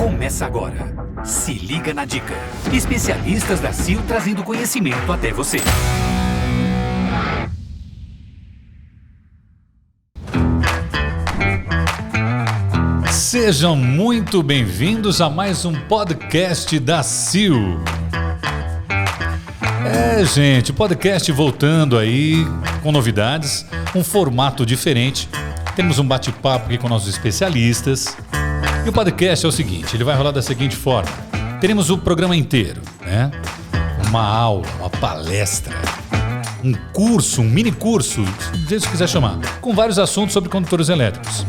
Começa agora. Se liga na dica. Especialistas da CIL trazendo conhecimento até você. Sejam muito bem-vindos a mais um podcast da CIL. Gente, podcast voltando aí com novidades, um formato diferente. Temos um bate-papo aqui com nossos especialistas. E o podcast é o seguinte, ele vai rolar da seguinte forma. Teremos o programa inteiro, né? Uma aula, uma palestra, um curso, um mini curso, do jeito que quiser chamar, com vários assuntos sobre condutores elétricos.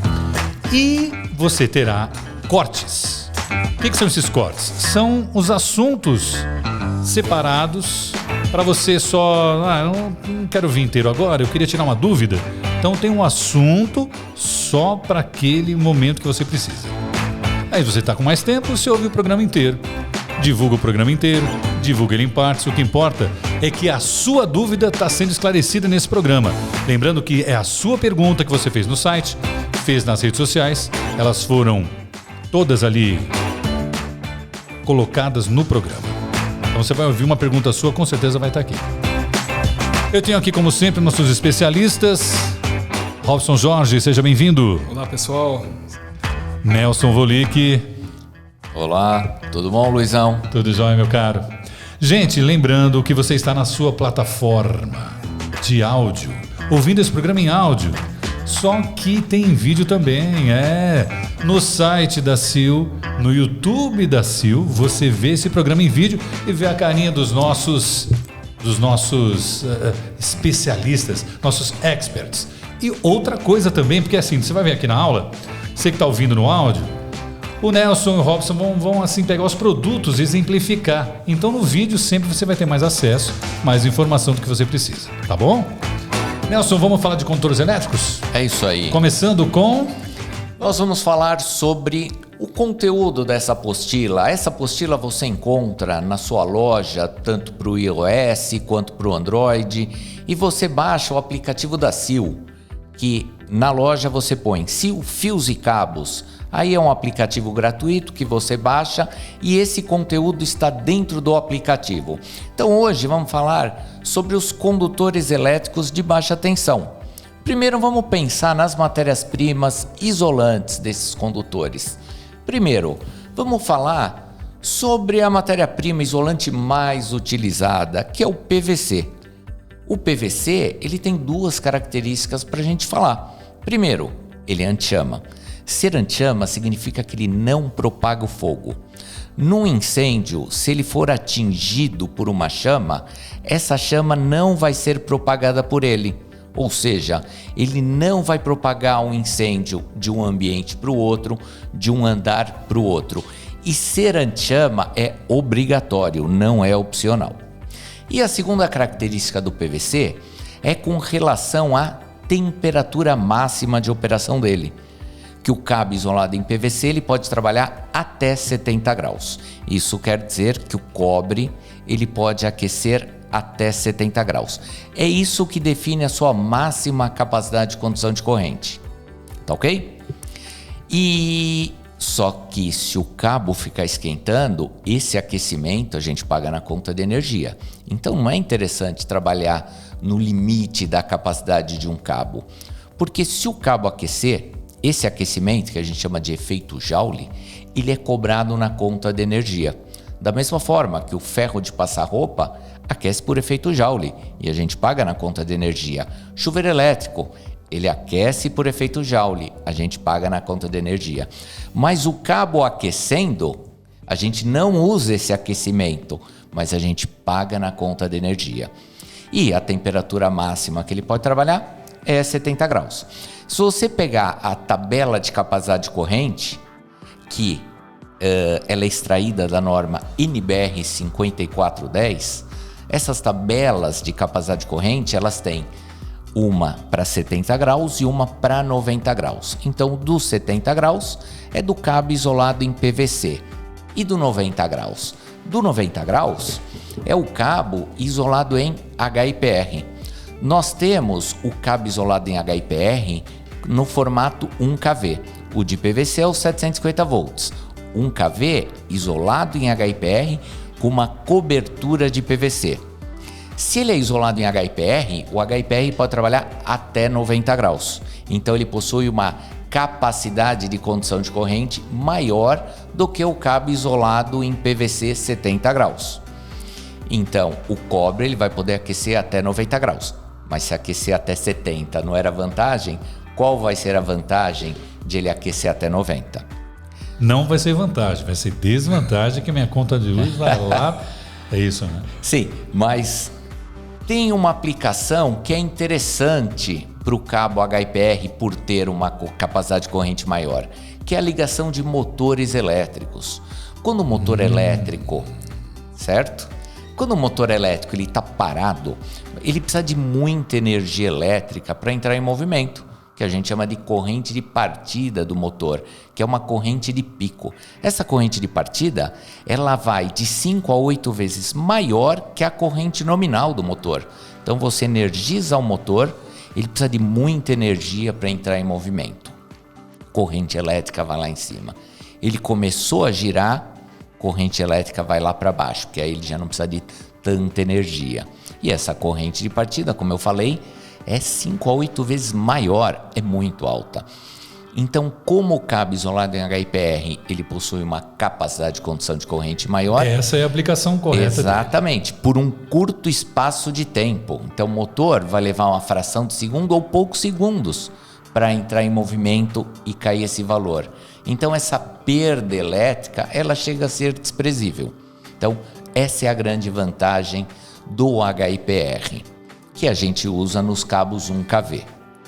E você terá cortes. O que são esses cortes? São os assuntos separados para você só... eu não quero vir inteiro agora, eu queria tirar uma dúvida. Então tem um assunto só para aquele momento que você precisa. Aí você está com mais tempo, você ouve o programa inteiro. Divulga o programa inteiro, divulga ele em partes. O que importa é que a sua dúvida está sendo esclarecida nesse programa. Lembrando que é a sua pergunta que você fez no site, fez nas redes sociais, elas foram todas ali colocadas no programa. Então você vai ouvir uma pergunta sua, com certeza vai estar aqui. Eu tenho aqui, como sempre, nossos especialistas. Robson Jorge, seja bem-vindo. Olá, pessoal. Nelson Volick. Olá, tudo bom, Luizão? Tudo jóia, meu caro. Gente, lembrando que você está na sua plataforma de áudio, ouvindo esse programa em áudio. Só que tem vídeo também, no site da CIL, no YouTube da CIL, você vê esse programa em vídeo e vê a carinha dos nossos especialistas, nossos experts. E outra coisa também, porque assim, você vai ver aqui na aula, você que está ouvindo no áudio, o Nelson e o Robson vão assim pegar os produtos e exemplificar. Então no vídeo sempre você vai ter mais acesso, mais informação do que você precisa, tá bom? Nelson, vamos falar de condutores elétricos? É isso aí. Começando com... Nós vamos falar sobre o conteúdo dessa apostila. Essa apostila você encontra na sua loja, tanto para o iOS quanto para o Android. E você baixa o aplicativo da CIL, que na loja você põe CIL Fios e Cabos. Aí é um aplicativo gratuito que você baixa e esse conteúdo está dentro do aplicativo. Então hoje vamos falar sobre os condutores elétricos de baixa tensão. Primeiro vamos pensar nas matérias-primas isolantes desses condutores. Primeiro, vamos falar sobre a matéria-prima isolante mais utilizada, que é o PVC. O PVC ele tem duas características para a gente falar. Primeiro, ele é anti-chama. Ser anti-chama significa que ele não propaga o fogo. Num incêndio, se ele for atingido por uma chama, essa chama não vai ser propagada por ele. Ou seja, ele não vai propagar um incêndio de um ambiente para o outro, de um andar para o outro. E ser anti-chama é obrigatório, não é opcional. E a segunda característica do PVC é com relação à temperatura máxima de operação dele. Que o cabo isolado em PVC ele pode trabalhar até 70 graus. Isso quer dizer que o cobre ele pode aquecer até 70 graus. É isso que define a sua máxima capacidade de condução de corrente. Tá ok? E só que se o cabo ficar esquentando, esse aquecimento a gente paga na conta de energia. Então não é interessante trabalhar no limite da capacidade de um cabo. Porque se o cabo aquecer, esse aquecimento, que a gente chama de efeito Joule, ele é cobrado na conta de energia. Da mesma forma que o ferro de passar roupa aquece por efeito Joule e a gente paga na conta de energia. Chuveiro elétrico, ele aquece por efeito Joule, a gente paga na conta de energia. Mas o cabo aquecendo, a gente não usa esse aquecimento, mas a gente paga na conta de energia. E a temperatura máxima que ele pode trabalhar é 70 graus. Se você pegar a tabela de capacidade de corrente, que ela é extraída da norma NBR 5410, essas tabelas de capacidade de corrente, elas têm uma para 70 graus e uma para 90 graus. Então, dos 70 graus é do cabo isolado em PVC e do 90 graus. Do 90 graus é o cabo isolado em HIPR. Nós temos o cabo isolado em HIPR no formato 1kV. O de PVC é o 750 volts. um KV isolado em HIPR com uma cobertura de PVC. Se ele é isolado em HIPR, o HIPR pode trabalhar até 90 graus. Então ele possui uma capacidade de condução de corrente maior do que o cabo isolado em PVC 70 graus. Então o cobre ele vai poder aquecer até 90 graus, mas se aquecer até 70 não era vantagem, qual vai ser a vantagem de ele aquecer até 90? Não vai ser vantagem, vai ser desvantagem que minha conta de luz vai lá. É isso, né? Sim, mas tem uma aplicação que é interessante para o cabo HIPR por ter uma capacidade de corrente maior, que é a ligação de motores elétricos. Quando o motor elétrico, certo? Quando o motor elétrico está parado, ele precisa de muita energia elétrica para entrar em movimento, que a gente chama de corrente de partida do motor, que é uma corrente de pico. Essa corrente de partida, ela vai de 5 a 8 vezes maior que a corrente nominal do motor. Então você energiza o motor, ele precisa de muita energia para entrar em movimento. Corrente elétrica vai lá em cima. Ele começou a girar, corrente elétrica vai lá para baixo, porque aí ele já não precisa de tanta energia. E essa corrente de partida, como eu falei, é 5 a 8 vezes maior, é muito alta. Então, como o cabo isolado em HIPR, ele possui uma capacidade de condução de corrente maior. Essa é a aplicação correta. Exatamente, por um curto espaço de tempo. Então, o motor vai levar uma fração de segundo ou poucos segundos para entrar em movimento e cair esse valor. Então, essa perda elétrica, ela chega a ser desprezível. Então, essa é a grande vantagem do HIPR, que a gente usa nos cabos 1kV.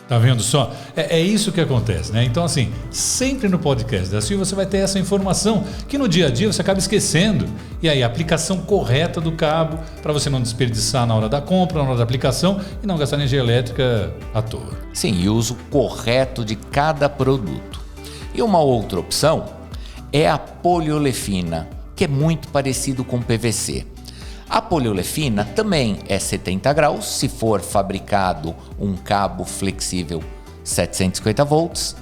Tá vendo só? É isso que acontece, né? Então, assim, sempre no podcast da Sil você vai ter essa informação que no dia a dia você acaba esquecendo. E aí, a aplicação correta do cabo para você não desperdiçar na hora da compra, na hora da aplicação e não gastar energia elétrica à toa. Sim, e o uso correto de cada produto. E uma outra opção é a poliolefina, que é muito parecido com PVC. A poliolefina também é 70 graus, se for fabricado um cabo flexível 750 volts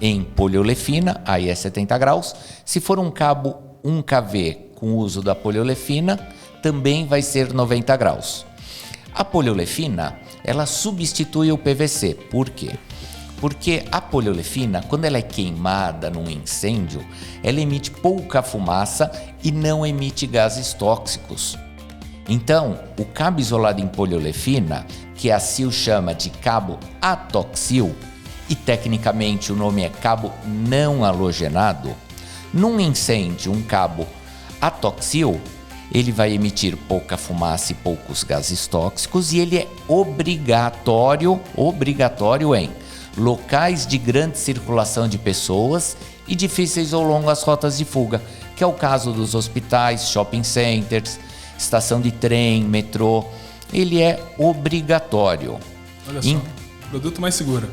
em poliolefina, aí é 70 graus. Se for um cabo 1kV com uso da poliolefina, também vai ser 90 graus. A poliolefina, ela substitui o PVC. Por quê? Porque a poliolefina, quando ela é queimada num incêndio, ela emite pouca fumaça e não emite gases tóxicos. Então, o cabo isolado em poliolefina, que a Sil chama de cabo atoxil, e tecnicamente o nome é cabo não halogenado, num incêndio, um cabo atoxil, ele vai emitir pouca fumaça e poucos gases tóxicos e ele é obrigatório em locais de grande circulação de pessoas e difíceis ou longas rotas de fuga, que é o caso dos hospitais, shopping centers, estação de trem, metrô. Ele é obrigatório. Olha só, produto mais seguro.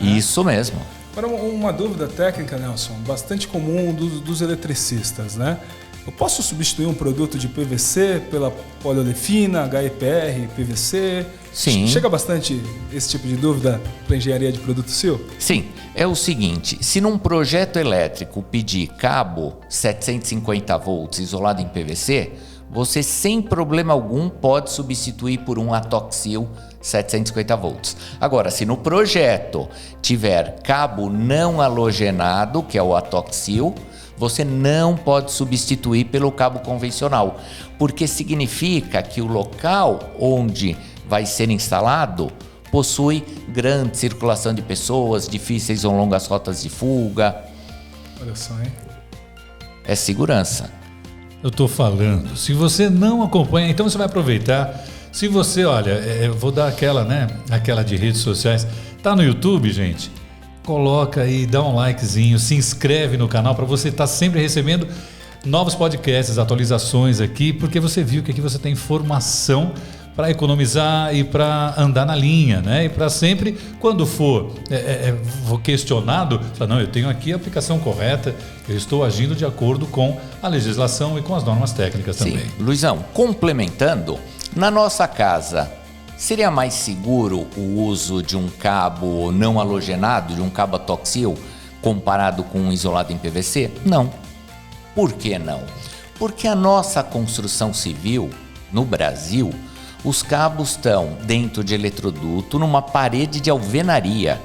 Isso mesmo. Agora, uma dúvida técnica, Nelson, bastante comum dos eletricistas, né? Eu posso substituir um produto de PVC pela poliolefina, HIPR, PVC? Sim. Chega bastante esse tipo de dúvida para engenharia de produto Sil? Sim, é o seguinte, se num projeto elétrico pedir cabo 750 volts isolado em PVC, você sem problema algum pode substituir por um atoxil 750 volts. Agora, se no projeto tiver cabo não halogenado, que é o atoxil, você não pode substituir pelo cabo convencional, porque significa que o local onde vai ser instalado possui grande circulação de pessoas, difíceis ou longas rotas de fuga. Olha só, hein? É segurança. Eu tô falando, se você não acompanha, então você vai aproveitar. Se você, olha, eu vou dar aquela, né? Aquela de redes sociais. Tá no YouTube, gente? Coloca aí, dá um likezinho, se inscreve no canal para você estar sempre recebendo novos podcasts, atualizações aqui, porque você viu que aqui você tem informação para economizar e para andar na linha, né? E para sempre, quando for questionado, falar, não, eu tenho aqui a aplicação correta, eu estou agindo de acordo com a legislação e com as normas técnicas também. Sim. Luizão, complementando, na nossa casa, seria mais seguro o uso de um cabo não halogenado, de um cabo atoxil, comparado com um isolado em PVC? Não. Por que não? Porque a nossa construção civil, no Brasil, os cabos estão dentro de eletroduto numa parede de alvenaria.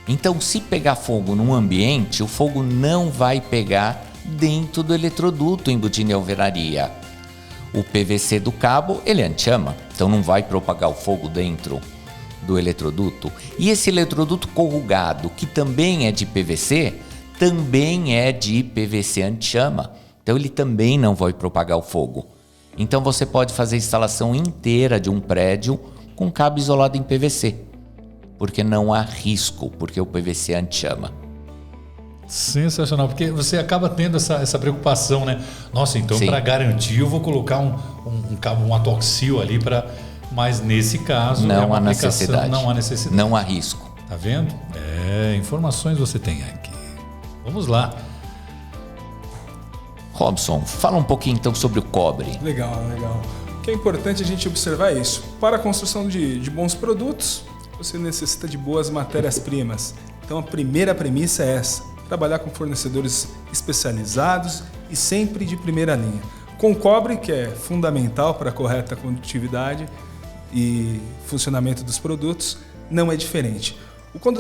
Então, se pegar fogo num ambiente, o fogo não vai pegar dentro do eletroduto embutido em alvenaria. O PVC do cabo, ele é anti-chama, então não vai propagar o fogo dentro do eletroduto. E esse eletroduto corrugado, que também é de PVC, também é de PVC anti-chama. Então ele também não vai propagar o fogo. Então você pode fazer a instalação inteira de um prédio com cabo isolado em PVC, porque não há risco, porque o PVC é anti-chama. Sensacional, porque você acaba tendo essa preocupação, né? Nossa, então para garantir eu vou colocar um cabo, um atoxil ali para... Mas nesse caso não há necessidade. Não há necessidade. Não há risco. Tá vendo? Informações você tem aqui. Vamos lá. Robson, fala um pouquinho então sobre o cobre. Legal. O que é importante a gente observar é isso. Para a construção de bons produtos, você necessita de boas matérias-primas. Então a primeira premissa é essa: trabalhar com fornecedores especializados e sempre de primeira linha. Com cobre, que é fundamental para a correta condutividade e funcionamento dos produtos, não é diferente.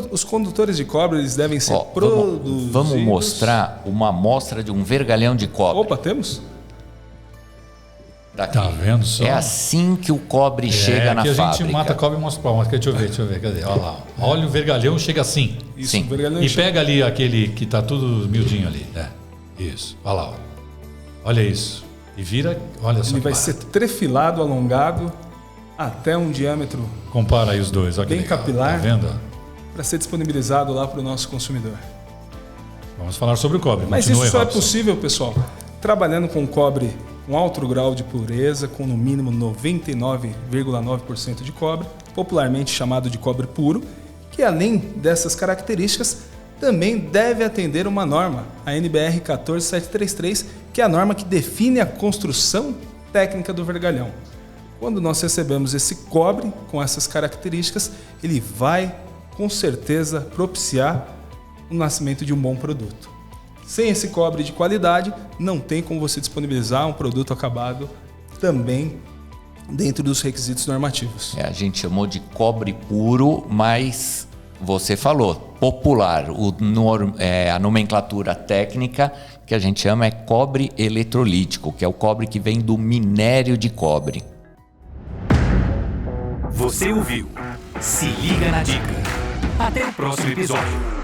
Os condutores de cobre eles devem ser produzidos... Vamos mostrar uma amostra de um vergalhão de cobre. Opa, temos? Daqui. Tá vendo só? É assim que o cobre chega na fábrica. A gente mata cobre e mostra para onde. Deixa eu ver. Cadê? Olha lá. Olha o vergalhão, chega assim. Isso, sim. O vergalhão E chega. pega ali aquele que tá tudo miudinho ali. Isso. Olha lá. Olha isso. E vira, olha só. Ele vai ser trefilado, alongado, até um diâmetro compara aí os dois. Olha bem legal. capilar, tá vendo? Para ser disponibilizado lá para o nosso consumidor. Vamos falar sobre o cobre. Mas Continue, isso só é Robson. possível, pessoal, trabalhando com cobre com alto grau de pureza, com no mínimo 99,9% de cobre, popularmente chamado de cobre puro, que além dessas características, também deve atender uma norma, a NBR 14733, que é a norma que define a construção técnica do vergalhão. Quando nós recebemos esse cobre com essas características, ele vai, com certeza, propiciar o nascimento de um bom produto. Sem esse cobre de qualidade, não tem como você disponibilizar um produto acabado também dentro dos requisitos normativos. A gente chamou de cobre puro, mas você falou, popular. A nomenclatura técnica que a gente chama é cobre eletrolítico, que é o cobre que vem do minério de cobre. Você ouviu? Se liga na dica. Até o próximo episódio.